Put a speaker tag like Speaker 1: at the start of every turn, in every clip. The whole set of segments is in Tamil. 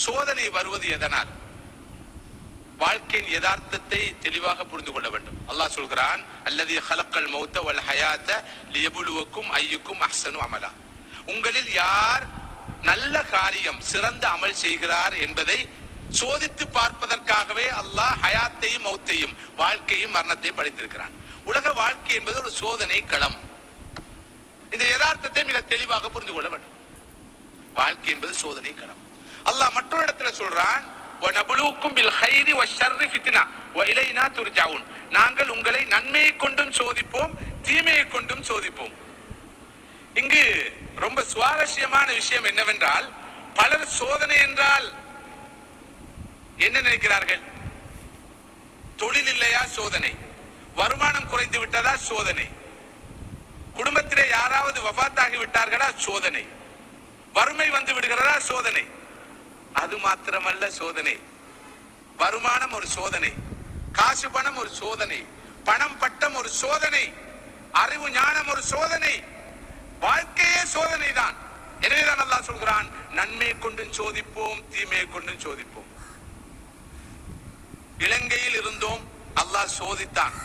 Speaker 1: சோதனை வருவது எதனால்? வாழ்க்கையின் யதார்த்தத்தை தெளிவாக புரிந்து கொள்ள வேண்டும். அல்லாஹ் சொல்கிறான், அல்லதி ஹலக்கல் மௌத்த வல் ஹயாத்த லியபுலுவக்கும் ஐயுக்கும் அஹ்சனு அமலா. உங்களில் யார் நல்ல காரியம் சிறந்த அமல் செய்கிறார் என்பதை சோதித்து பார்ப்பதற்காகவே அல்லாஹ் ஹயாத்தையும் மௌத்தையும் வாழ்க்கையும் மரணத்தையும் படைத்திருக்கிறான். உலக வாழ்க்கை என்பது ஒரு சோதனை களம். இந்த யதார்த்தத்தை மிக தெளிவாக புரிந்து கொள்ள வேண்டும். வாழ்க்கை என்பது சோதனை களம். அல்லாஹ் மற்றொரு இடத்துல சொல்றான், நாங்கள் உங்களை நன்மையை கொண்டும் சோதிப்போம், தீமையை கொண்டும் சோதிப்போம். இங்கு ரொம்ப சுவாரஸ்யமான விஷயம் என்னவென்றால், பலர் சோதனை என்றால் என்ன நினைக்கிறார்கள்? தொழில் இல்லையா சோதனை, வருமானம் குறைந்து விட்டதா சோதனை, குடும்பத்திலே யாராவது வஃபாத்தாகி விட்டார்களா சோதனை, வறுமை வந்து விடுகிறதா சோதனை. அது மாத்திரமல்ல சோதனை, வருமானம் ஒரு சோதனை, காசு பணம் ஒரு சோதனை, பணம் பட்டம் ஒரு சோதனை, அறிவு ஞானம் ஒரு சோதனை, வாழ்க்கையே சோதனை தான். எனவேதான் அல்லாஹ் சொல்கிறான், நன்மையை கொண்டும் சோதிப்போம், தீமையை கொண்டும் சோதிப்போம். இலங்கையில் இருந்தோம், அல்லாஹ் சோதித்தான்.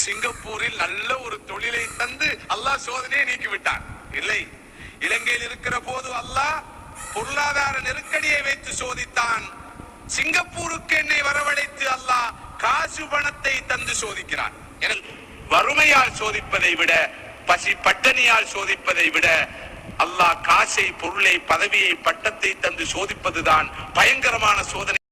Speaker 1: சிங்கப்பூரில் நல்ல ஒரு தொழிலை தந்து அல்லாஹ் சோதனையை நீக்கிவிட்டான். இல்லை, இலங்கையில் இருக்கிற போது அல்லாஹ் பொருளாதார நெருக்கடியை வைத்து சோதித்தான். சிங்கப்பூருக்கு என்னை வரவழைத்து அல்லாஹ் காசு பணத்தை தந்து சோதிக்கிறான். வறுமையால் சோதிப்பதை விட, பசி பட்டணியால் சோதிப்பதை விட அல்லாஹ் காசை, பொருளை, பதவியை, பட்டத்தை தந்து சோதிப்பதுதான் பயங்கரமான சோதனை.